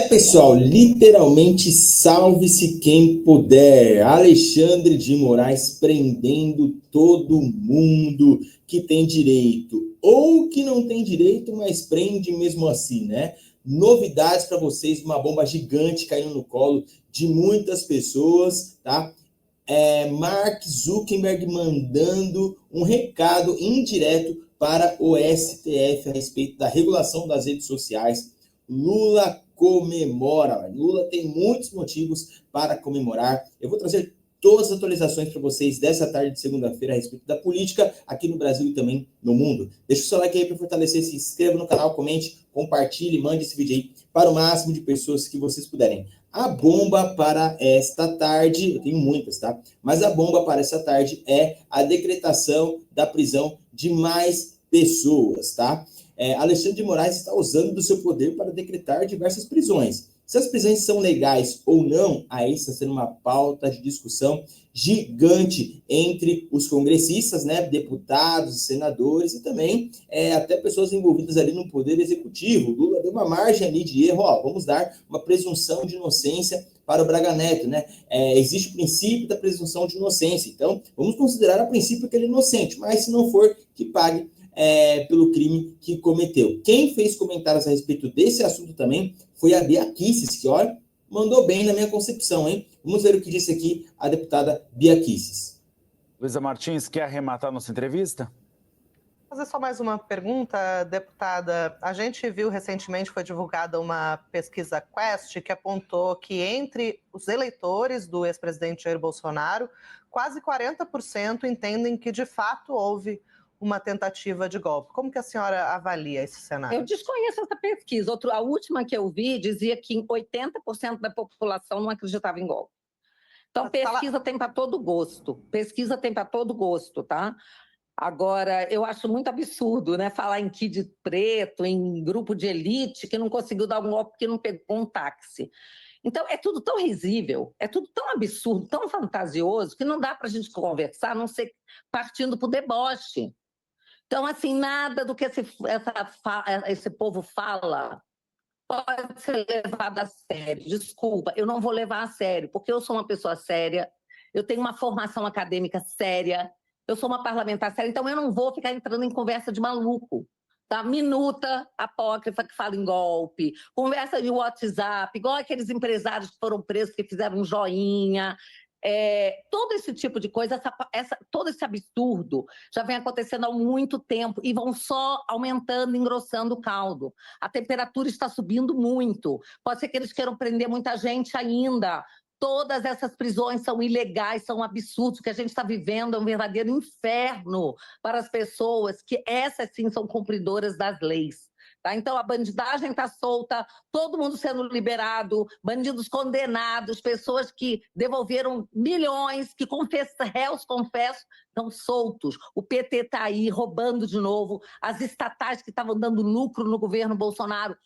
Pessoal, literalmente salve-se quem puder. Alexandre de Moraes prendendo todo mundo que tem direito ou que não tem direito, mas prende mesmo assim, né? Novidades para vocês, uma bomba gigante caindo no colo de muitas pessoas, tá? Mark Zuckerberg mandando um recado indireto para o STF a respeito da regulação das redes sociais. Lula comemora. Lula tem muitos motivos para comemorar. Eu vou trazer todas as atualizações para vocês dessa tarde de segunda-feira a respeito da política aqui no Brasil e também no mundo. Deixa o seu like aí para fortalecer, se inscreva no canal, comente, compartilhe, mande esse vídeo aí para o máximo de pessoas que vocês puderem. A bomba para esta tarde, eu tenho muitas, tá? Mas a bomba para essa tarde é a decretação da prisão de mais pessoas, tá? Alexandre de Moraes está usando do seu poder para decretar diversas prisões. Se as prisões são legais ou não, aí está sendo uma pauta de discussão gigante entre os congressistas, né, deputados, senadores e também até pessoas envolvidas ali no poder executivo. Lula deu uma margem ali de erro, vamos dar uma presunção de inocência para o Braga Neto, né? Existe o princípio da presunção de inocência, então vamos considerar a princípio que ele é inocente, mas se não for, que pague pelo crime que cometeu. Quem fez comentários a respeito desse assunto também foi a Bia Kicis, que, olha, mandou bem na minha concepção, hein? Vamos ver o que disse aqui a deputada Bia Kicis. Luísa Martins, quer arrematar nossa entrevista? Fazer só mais uma pergunta, deputada. A gente viu recentemente, foi divulgada uma pesquisa Quest que apontou que entre os eleitores do ex-presidente Jair Bolsonaro, quase 40% entendem que de fato houve uma tentativa de golpe. Como que a senhora avalia esse cenário? Eu desconheço essa pesquisa. A última que eu vi dizia que 80% da população não acreditava em golpe. Então, pesquisa tem para todo gosto. Pesquisa tem para todo gosto, tá? Agora, eu acho muito absurdo, né? Falar em kid preto, em grupo de elite que não conseguiu dar um golpe porque não pegou um táxi. Então, é tudo tão risível, é tudo tão absurdo, tão fantasioso, que não dá para a gente conversar, a não ser partindo para o deboche. Então, assim, nada do que esse povo fala pode ser levado a sério. Desculpa, eu não vou levar a sério, porque eu sou uma pessoa séria, eu tenho uma formação acadêmica séria, eu sou uma parlamentar séria, então eu não vou ficar entrando em conversa de maluco. Tá? Minuta apócrifa que fala em golpe, conversa de WhatsApp, igual aqueles empresários que foram presos, que fizeram um joinha. Todo esse tipo de coisa, todo esse absurdo já vem acontecendo há muito tempo e vão só aumentando, engrossando o caldo. A temperatura está subindo muito. Pode ser que eles queiram prender muita gente ainda. Todas essas prisões são ilegais, são absurdos. O que a gente está vivendo é um verdadeiro inferno para as pessoas que essas sim são cumpridoras das leis. Tá? Então, a bandidagem está solta, todo mundo sendo liberado, bandidos condenados, pessoas que devolveram milhões, que réus confessos, estão soltos. O PT está aí roubando de novo, as estatais que estavam dando lucro no governo Bolsonaro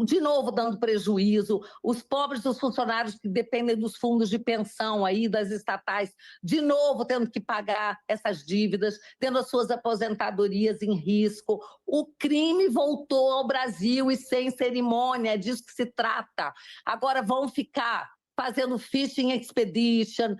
de novo dando prejuízo, os pobres dos funcionários que dependem dos fundos de pensão aí, das estatais, de novo tendo que pagar essas dívidas, tendo as suas aposentadorias em risco. O crime voltou ao Brasil e sem cerimônia, é disso que se trata. Agora vão ficar fazendo phishing expedition,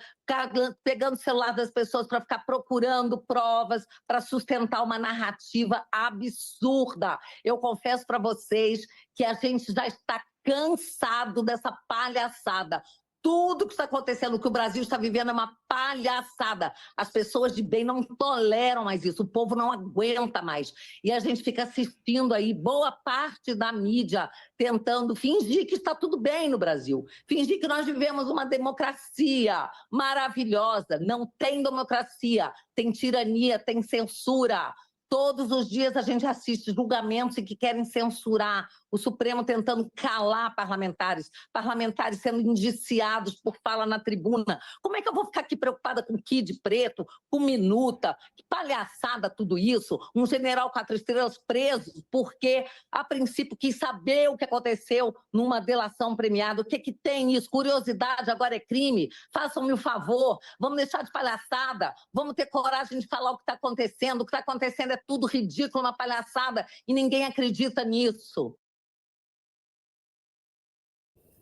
pegando o celular das pessoas para ficar procurando provas, para sustentar uma narrativa absurda. Eu confesso para vocês que a gente já está cansado dessa palhaçada. Tudo que está acontecendo, que o Brasil está vivendo é uma palhaçada. As pessoas de bem não toleram mais isso, o povo não aguenta mais. E a gente fica assistindo aí boa parte da mídia tentando fingir que está tudo bem no Brasil, fingir que nós vivemos uma democracia maravilhosa. Não tem democracia, tem tirania, tem censura. Todos os dias a gente assiste julgamentos que querem censurar, o Supremo tentando calar parlamentares, parlamentares sendo indiciados por fala na tribuna. Como é que eu vou ficar aqui preocupada com Kid Preto, com Minuta? Que palhaçada tudo isso! Um general 4 estrelas preso porque, a princípio, quis saber o que aconteceu numa delação premiada. O que que tem isso? Curiosidade agora é crime? Façam-me o favor, vamos deixar de palhaçada, vamos ter coragem de falar o que está acontecendo. O que está acontecendo é tudo ridículo, uma palhaçada, e ninguém acredita nisso.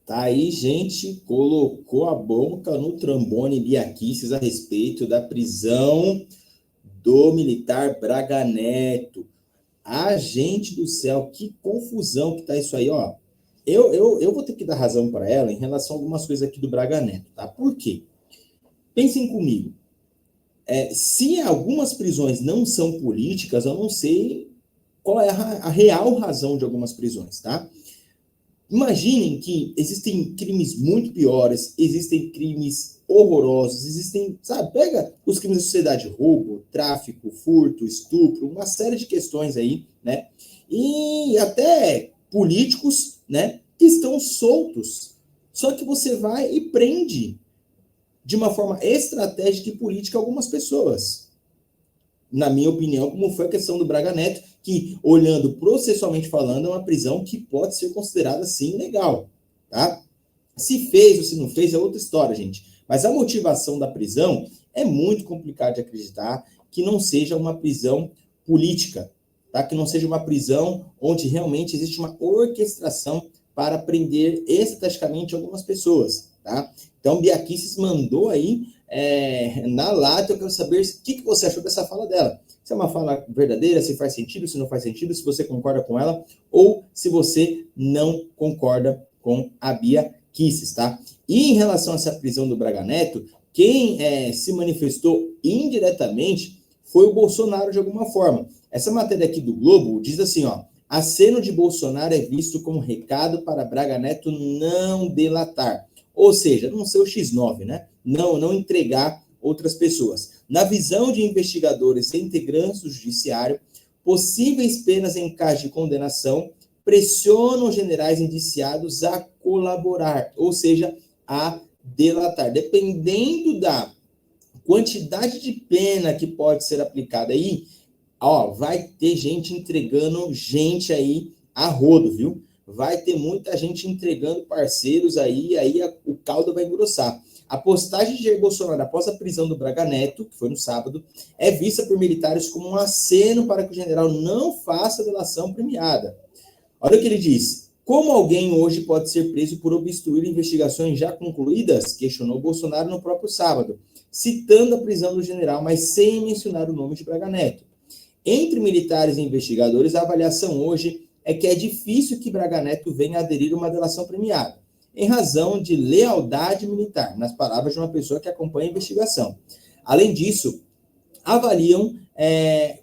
Tá aí, gente, colocou a boca no trombone Bia Kicis a respeito da prisão do militar Braga Neto. Ah, gente do céu, que confusão que tá isso aí, ó. Eu vou ter que dar razão para ela em relação a algumas coisas aqui do Braga Neto, tá? Por quê? Pensem comigo. Se algumas prisões não são políticas, eu não sei qual é a real razão de algumas prisões, tá? Imaginem que existem crimes muito piores, existem crimes horrorosos, existem, sabe, pega os crimes da sociedade, roubo, tráfico, furto, estupro, uma série de questões aí, né? E até políticos, né, que estão soltos. Só que você vai e prende de uma forma estratégica e política algumas pessoas. Na minha opinião, como foi a questão do Braga Neto, que, olhando processualmente falando, é uma prisão que pode ser considerada, sim, legal, tá? Se fez ou se não fez é outra história, gente. Mas a motivação da prisão é muito complicado de acreditar que não seja uma prisão política, tá? Que não seja uma prisão onde realmente existe uma orquestração para prender estrategicamente algumas pessoas, tá? Então, Bia Kicis mandou aí na lata. Eu quero saber o que você achou dessa fala dela. Se é uma fala verdadeira, se faz sentido, se não faz sentido, se você concorda com ela ou se você não concorda com a Bia Kicis, tá? E em relação a essa prisão do Braga Neto, quem se manifestou indiretamente foi o Bolsonaro de alguma forma. Essa matéria aqui do Globo diz assim, ó: aceno de Bolsonaro é visto como recado para Braga Neto não delatar. Ou seja, não ser o X9, né? Não entregar outras pessoas. Na visão de investigadores e integrantes do judiciário, possíveis penas em caso de condenação pressionam os generais indiciados a colaborar, ou seja, a delatar. Dependendo da quantidade de pena que pode ser aplicada aí, ó, vai ter gente entregando gente aí a rodo, viu? Vai ter muita gente entregando parceiros aí o caldo vai engrossar. A postagem de Jair Bolsonaro após a prisão do Braga Neto, que foi no sábado, é vista por militares como um aceno para que o general não faça a delação premiada. Olha o que ele diz. Como alguém hoje pode ser preso por obstruir investigações já concluídas? Questionou Bolsonaro no próprio sábado, citando a prisão do general, mas sem mencionar o nome de Braga Neto. Entre militares e investigadores, a avaliação hoje é que é difícil que Braga Neto venha a aderir a uma delação premiada, em razão de lealdade militar, nas palavras de uma pessoa que acompanha a investigação. Além disso, avaliam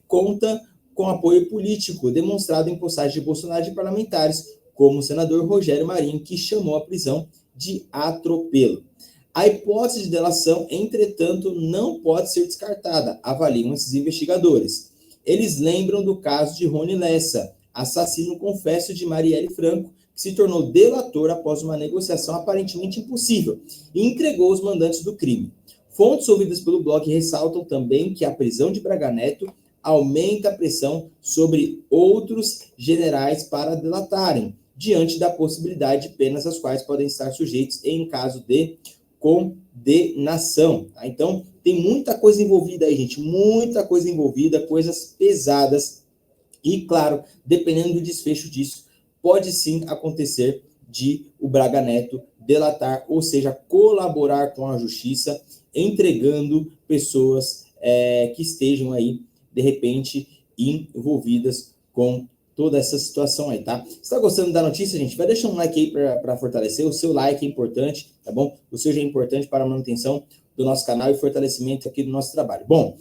conta com apoio político demonstrado em postagens de Bolsonaro e de parlamentares, como o senador Rogério Marinho, que chamou a prisão de atropelo. A hipótese de delação, entretanto, não pode ser descartada, avaliam esses investigadores. Eles lembram do caso de Rony Lessa, assassino confesso de Marielle Franco, que se tornou delator após uma negociação aparentemente impossível e entregou os mandantes do crime. Fontes ouvidas pelo blog ressaltam também que a prisão de Braga Neto aumenta a pressão sobre outros generais para delatarem, diante da possibilidade de penas às quais podem estar sujeitos em caso de condenação. Tá? Então, tem muita coisa envolvida aí, gente, muita coisa envolvida, coisas pesadas. E, claro, dependendo do desfecho disso, pode sim acontecer de o Braga Neto delatar, ou seja, colaborar com a justiça, entregando pessoas que estejam aí, de repente, envolvidas com toda essa situação aí, tá? Se está gostando da notícia, gente, vai deixar um like aí para fortalecer. O seu like é importante, tá bom? O seu já é importante para a manutenção do nosso canal e fortalecimento aqui do nosso trabalho. Bom,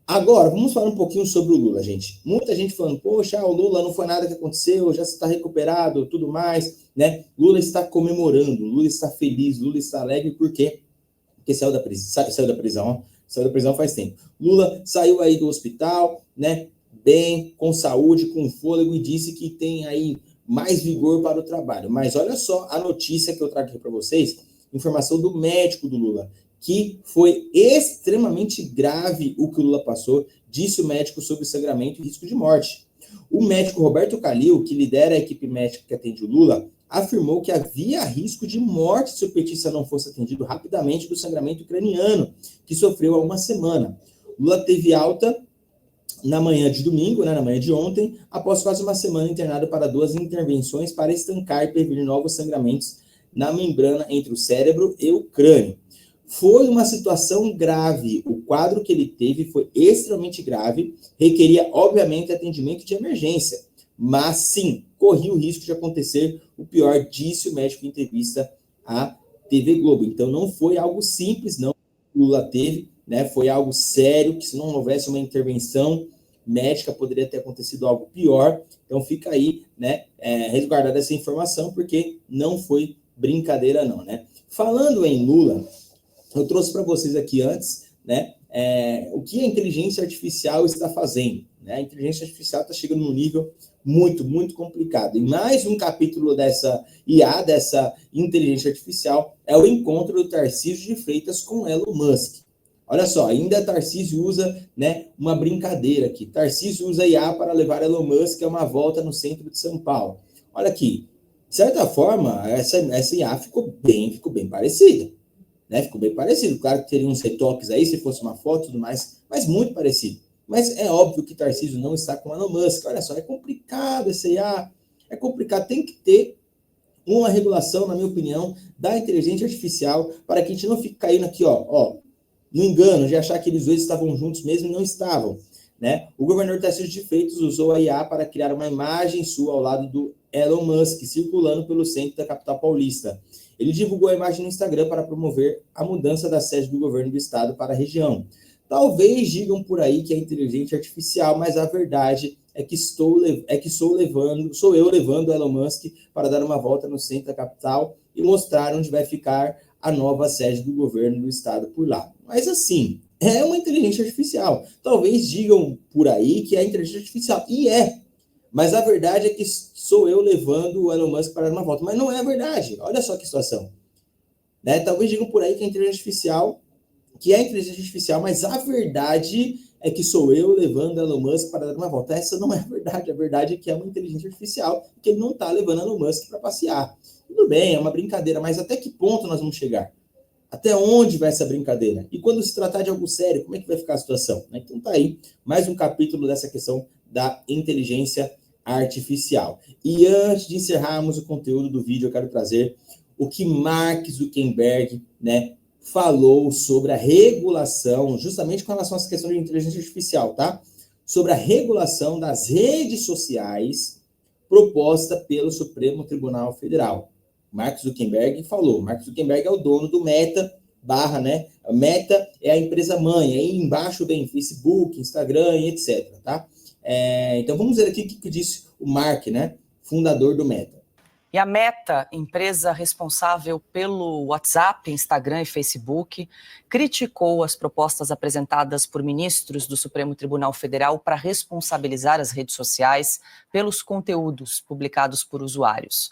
agora, vamos falar um pouquinho sobre o Lula, gente. Muita gente falando, poxa, o Lula não foi nada que aconteceu, já está recuperado, tudo mais, né? Lula está comemorando, Lula está feliz, Lula está alegre, por quê? Porque saiu da prisão faz tempo. Lula saiu aí do hospital, né? Bem, com saúde, com fôlego, e disse que tem aí mais vigor para o trabalho. Mas olha só a notícia que eu trago aqui para vocês, informação do médico do Lula, que foi extremamente grave o que o Lula passou, disse o médico sobre sangramento e risco de morte. O médico Roberto Calil, que lidera a equipe médica que atende o Lula, afirmou que havia risco de morte se o petista não fosse atendido rapidamente do sangramento craniano, que sofreu há uma semana. Lula teve alta na manhã de domingo, né, na manhã de ontem, após quase uma semana internado para 2 intervenções para estancar e prevenir novos sangramentos na membrana entre o cérebro e o crânio. Foi uma situação grave. O quadro que ele teve foi extremamente grave, requeria, obviamente, atendimento de emergência. Mas, sim, corria o risco de acontecer o pior, disse o médico em entrevista à TV Globo. Então, não foi algo simples, não, que o Lula teve, né? Foi algo sério, que se não houvesse uma intervenção médica, poderia ter acontecido algo pior. Então, fica aí, né, resguardada essa informação, porque não foi brincadeira, não, né? Falando em Lula, eu trouxe para vocês aqui antes, né, o que a inteligência artificial está fazendo, né? A inteligência artificial está chegando num nível muito, muito complicado. E mais um capítulo dessa IA, dessa inteligência artificial, é o encontro do Tarcísio de Freitas com Elon Musk. Olha só, ainda Tarcísio usa, né, uma brincadeira aqui. Tarcísio usa IA para levar Elon Musk a uma volta no centro de São Paulo. Olha aqui, de certa forma, essa IA ficou bem parecida. Né? Ficou bem parecido. Claro que teria uns retoques aí, se fosse uma foto e tudo mais, mas muito parecido. Mas é óbvio que Tarcísio não está com Elon Musk. Olha só, é complicado essa IA. É complicado. Tem que ter uma regulação, na minha opinião, da inteligência artificial para que a gente não fique caindo aqui, ó, no engano de achar que eles dois estavam juntos mesmo e não estavam. Né? O governador Tarcísio de Freitas usou a IA para criar uma imagem sua ao lado do Elon Musk, circulando pelo centro da capital paulista. Ele divulgou a imagem no Instagram para promover a mudança da sede do governo do estado para a região. Talvez digam por aí que é inteligência artificial, mas a verdade é que sou eu levando o Elon Musk para dar uma volta no centro da capital e mostrar onde vai ficar a nova sede do governo do estado por lá. Mas assim, é uma inteligência artificial. Talvez digam por aí que é inteligência artificial, e é. Mas a verdade é que sou eu levando o Elon Musk para dar uma volta. Mas não é a verdade. Olha só que situação. Né? Talvez digam por aí que é inteligência artificial, mas a verdade é que sou eu levando o Elon Musk para dar uma volta. Essa não é a verdade. A verdade é que é uma inteligência artificial, que ele não está levando o Elon Musk para passear. Tudo bem, é uma brincadeira, mas até que ponto nós vamos chegar? Até onde vai essa brincadeira? E quando se tratar de algo sério, como é que vai ficar a situação? Então tá aí, mais um capítulo dessa questão da inteligência artificial. E antes de encerrarmos o conteúdo do vídeo, eu quero trazer o que Mark Zuckerberg, né, falou sobre a regulação, justamente com relação a essa questão de inteligência artificial, tá? Sobre a regulação das redes sociais proposta pelo Supremo Tribunal Federal. Mark Zuckerberg falou. Mark Zuckerberg é o dono do Meta, né? A Meta é a empresa mãe. Aí embaixo vem Facebook, Instagram e etc, tá? Então vamos ver aqui o que disse o Mark, né? Fundador do Meta. E a Meta, empresa responsável pelo WhatsApp, Instagram e Facebook, criticou as propostas apresentadas por ministros do Supremo Tribunal Federal para responsabilizar as redes sociais pelos conteúdos publicados por usuários.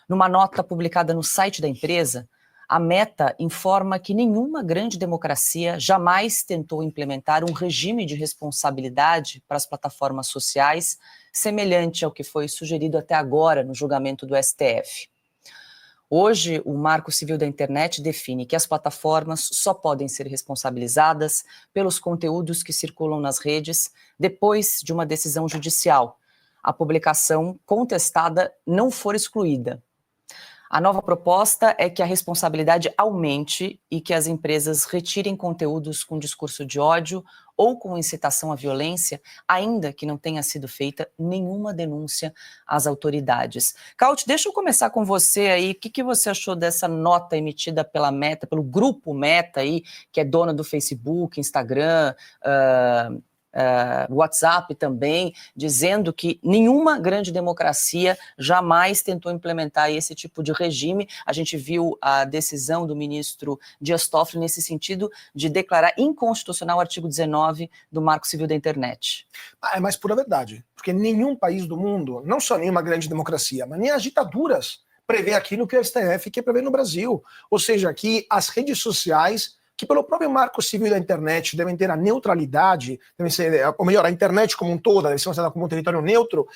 Numa nota publicada no site da empresa, a Meta informa que nenhuma grande democracia jamais tentou implementar um regime de responsabilidade para as plataformas sociais semelhante ao que foi sugerido até agora no julgamento do STF. Hoje, o Marco Civil da Internet define que as plataformas só podem ser responsabilizadas pelos conteúdos que circulam nas redes depois de uma decisão judicial. A publicação contestada não for excluída. A nova proposta é que a responsabilidade aumente e que as empresas retirem conteúdos com discurso de ódio ou com incitação à violência, ainda que não tenha sido feita nenhuma denúncia às autoridades. Caute, deixa eu começar com você aí. O que você achou dessa nota emitida pela Meta, pelo grupo Meta aí, que é dona do Facebook, Instagram, WhatsApp também, dizendo que nenhuma grande democracia jamais tentou implementar esse tipo de regime. A gente viu a decisão do ministro Dias Toffoli nesse sentido de declarar inconstitucional o artigo 19 do Marco Civil da Internet. É mais pura verdade, porque nenhum país do mundo, não só nenhuma grande democracia, mas nem as ditaduras prevê aquilo que o STF quer prever no Brasil. Ou seja, que as redes sociais, que pelo próprio Marco Civil da Internet devem ter a neutralidade, devem ser, ou melhor, a internet como um todo, deve ser considerada como um território neutro,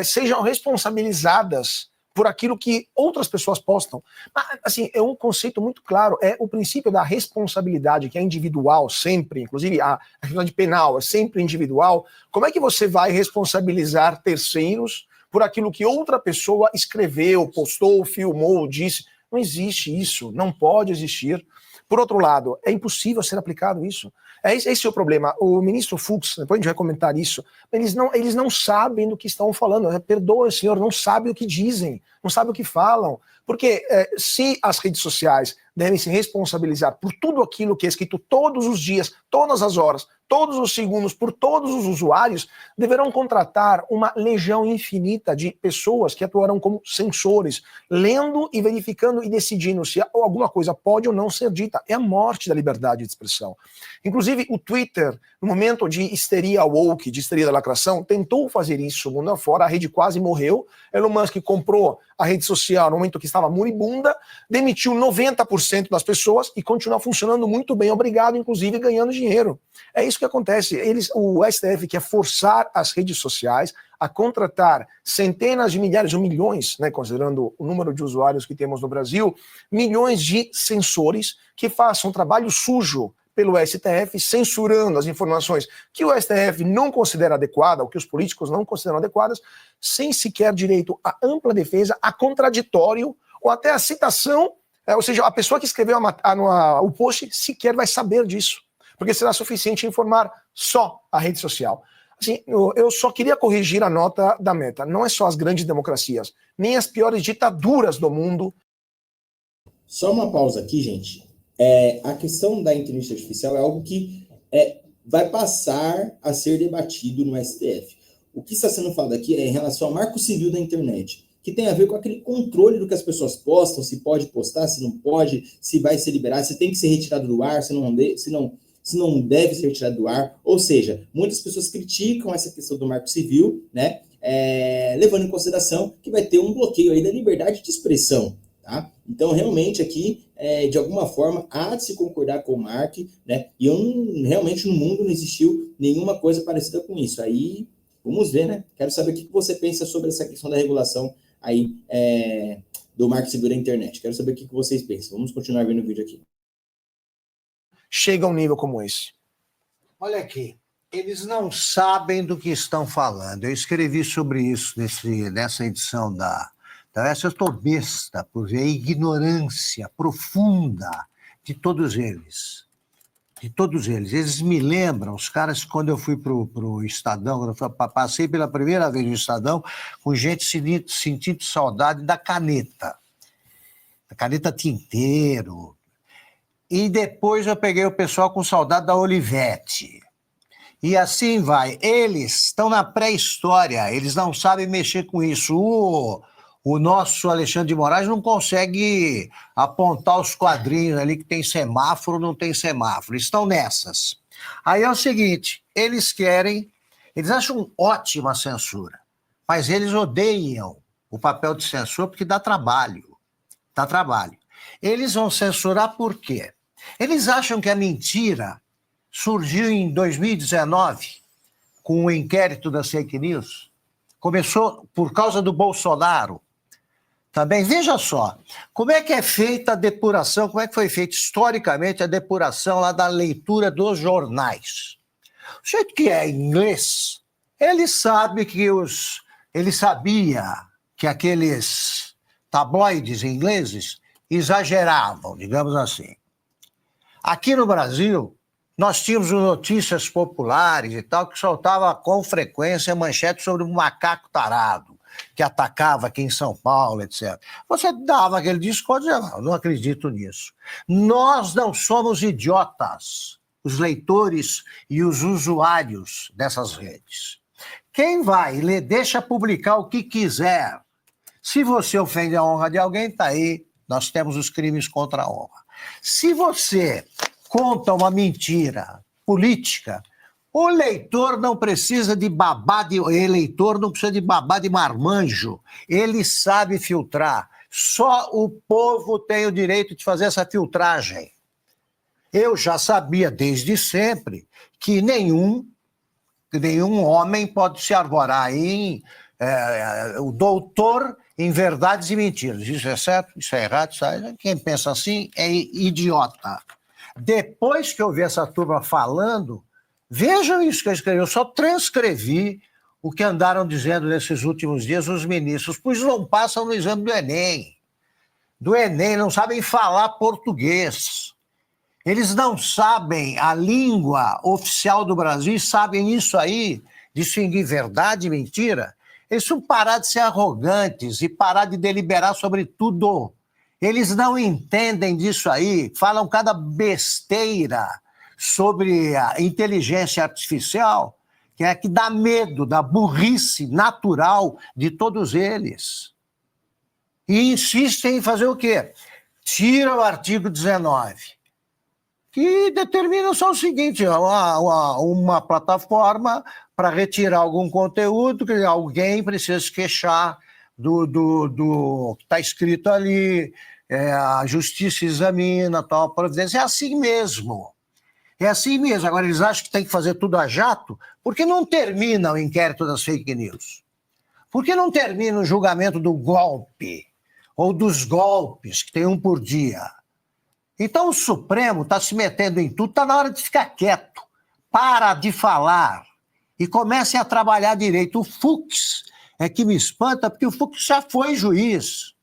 sejam responsabilizadas por aquilo que outras pessoas postam. Mas, assim, é um conceito muito claro, é o princípio da responsabilidade, que é individual sempre, inclusive a responsabilidade penal é sempre individual. Como é que você vai responsabilizar terceiros por aquilo que outra pessoa escreveu, postou, filmou, disse? Não existe isso, não pode existir. Por outro lado, é impossível ser aplicado isso. Esse é o problema. O ministro Fux, depois a gente vai comentar isso, eles não sabem do que estão falando. Perdoa, senhor, não sabem o que dizem, não sabem o que falam. Porque se as redes sociais devem se responsabilizar por tudo aquilo que é escrito todos os dias, todas as horas, todos os segundos, por todos os usuários, deverão contratar uma legião infinita de pessoas que atuarão como censores, lendo e verificando e decidindo se alguma coisa pode ou não ser dita. É a morte da liberdade de expressão. Inclusive, o Twitter, no momento de histeria woke, de histeria da lacração, tentou fazer isso mundo afora, a rede quase morreu. Elon Musk comprou a rede social no momento que estava moribunda, demitiu 90% das pessoas e continua funcionando muito bem, obrigado, inclusive ganhando dinheiro. É isso que acontece. O STF quer forçar as redes sociais a contratar centenas de milhares ou milhões, né, considerando o número de usuários que temos no Brasil, milhões de censores que façam um trabalho sujo pelo STF, censurando as informações que o STF não considera adequada, ou que os políticos não consideram adequadas, sem sequer direito à ampla defesa, a contraditório, ou até a citação, ou seja, a pessoa que escreveu o post sequer vai saber disso, porque será suficiente informar só a rede social. Assim, eu só queria corrigir a nota da Meta. Não é só as grandes democracias, nem as piores ditaduras do mundo. Só uma pausa aqui, gente. A questão da inteligência artificial é algo que vai passar a ser debatido no STF. O que está sendo falado aqui é em relação ao marco civil da internet, que tem a ver com aquele controle do que as pessoas postam, se pode postar, se não pode, se vai ser liberado, se tem que ser retirado do ar, se não deve ser retirado do ar. Ou seja, muitas pessoas criticam essa questão do marco civil, né, levando em consideração que vai ter um bloqueio aí da liberdade de expressão. Tá? Então, realmente, aqui, de alguma forma, há de se concordar com o Mark, né? E realmente no mundo não existiu nenhuma coisa parecida com isso. Aí, vamos ver, né? Quero saber o que você pensa sobre essa questão da regulação aí do marco civil da internet. Quero saber o que vocês pensam. Vamos continuar vendo o vídeo aqui. Chega a um nível como esse. Olha aqui, eles não sabem do que estão falando. Eu escrevi sobre isso nessa edição da eu estou besta por ver a ignorância profunda de todos eles. De todos eles. Eles me lembram, os caras, quando eu fui para o Estadão, quando eu passei pela primeira vez no Estadão, com gente sentindo saudade da caneta tinteiro. E depois eu peguei o pessoal com saudade da Olivetti. E assim vai. Eles estão na pré-história, eles não sabem mexer com isso. O nosso Alexandre de Moraes não consegue apontar os quadrinhos ali que tem semáforo, não tem semáforo. Estão nessas. Aí é o seguinte, eles acham ótima a censura, mas eles odeiam o papel de censor porque dá trabalho. Dá trabalho. Eles vão censurar por quê? Eles acham que a mentira surgiu em 2019 com o inquérito das fake news. Começou por causa do Bolsonaro. Também, veja só, como é que é feita a depuração, como é que foi feita historicamente a depuração lá da leitura dos jornais. O jeito que é em inglês, ele sabia que aqueles tabloides ingleses exageravam, digamos assim. Aqui no Brasil, nós tínhamos notícias populares e tal, que soltava com frequência manchete sobre um macaco tarado, que atacava aqui em São Paulo, etc. Você dava aquele discurso e dizia, não acredito nisso. Nós não somos idiotas, os leitores e os usuários dessas redes. Quem vai ler, deixa publicar o que quiser. Se você ofende a honra de alguém, está aí, nós temos os crimes contra a honra. Se você conta uma mentira política, o eleitor não precisa de babá de marmanjo. Ele sabe filtrar. Só o povo tem o direito de fazer essa filtragem. Eu já sabia desde sempre que nenhum homem pode se arvorar em o doutor em verdades e mentiras. Isso é certo? Isso é errado? Quem pensa assim é idiota. Depois que eu vi essa turma falando, vejam isso que eu escrevi, eu só transcrevi o que andaram dizendo nesses últimos dias os ministros, pois não passam no exame do Enem. do Enem, não sabem falar português. Eles não sabem a língua oficial do Brasil e sabem isso aí, distinguir verdade e mentira. Eles precisam parar de ser arrogantes e parar de deliberar sobre tudo. Eles não entendem disso aí, falam cada besteira sobre a inteligência artificial, que é que dá medo da burrice natural de todos eles. E insistem em fazer o quê? Tira o artigo 19, que determina só o seguinte, uma plataforma para retirar algum conteúdo, que alguém precisa se queixar do que está escrito ali, a justiça examina, tal providência. É assim mesmo. É assim mesmo. Agora, eles acham que tem que fazer tudo a jato, por que não termina o inquérito das fake news? Por que não termina o julgamento do golpe? Ou dos golpes, que tem um por dia? Então o Supremo está se metendo em tudo, está na hora de ficar quieto. Para de falar e comecem a trabalhar direito. O Fux é que me espanta, porque o Fux já foi juiz.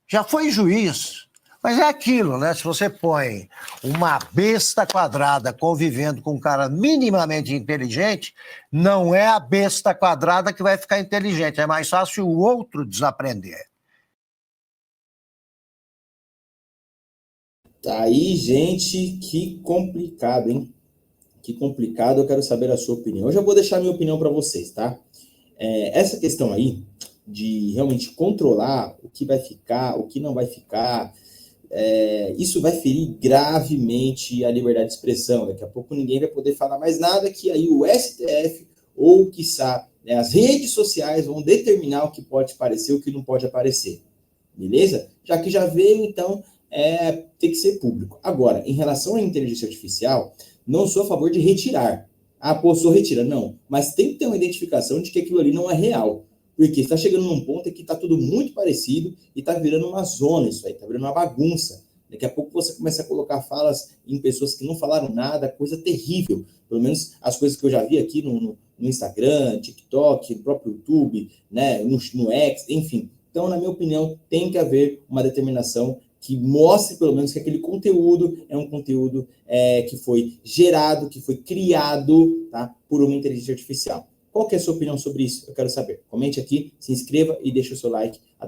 Já foi juiz. Mas é aquilo, né? Se você põe uma besta quadrada convivendo com um cara minimamente inteligente, não é a besta quadrada que vai ficar inteligente. É mais fácil o outro desaprender. Tá aí, gente, que complicado, hein? Que complicado, eu quero saber a sua opinião. Eu já vou deixar a minha opinião para vocês, tá? Essa questão aí de realmente controlar o que vai ficar, o que não vai ficar, isso vai ferir gravemente a liberdade de expressão. Daqui a pouco ninguém vai poder falar mais nada, que aí o STF ou, quiçá, as redes sociais vão determinar o que pode aparecer, o que não pode aparecer. Beleza? Já que já veio, então, tem que ser público. Agora, em relação à inteligência artificial, não sou a favor de retirar. Sou retira. Não. Mas tem que ter uma identificação de que aquilo ali não é real. Porque está chegando num ponto em que está tudo muito parecido e está virando uma zona isso aí, está virando uma bagunça. Daqui a pouco você começa a colocar falas em pessoas que não falaram nada, coisa terrível. Pelo menos as coisas que eu já vi aqui no Instagram, TikTok, no próprio YouTube, né, no X, enfim. Então, na minha opinião, tem que haver uma determinação que mostre, pelo menos, que aquele conteúdo é um conteúdo que foi gerado, que foi criado, tá, por uma inteligência artificial. Qual que é a sua opinião sobre isso? Eu quero saber. Comente aqui, se inscreva e deixe o seu like.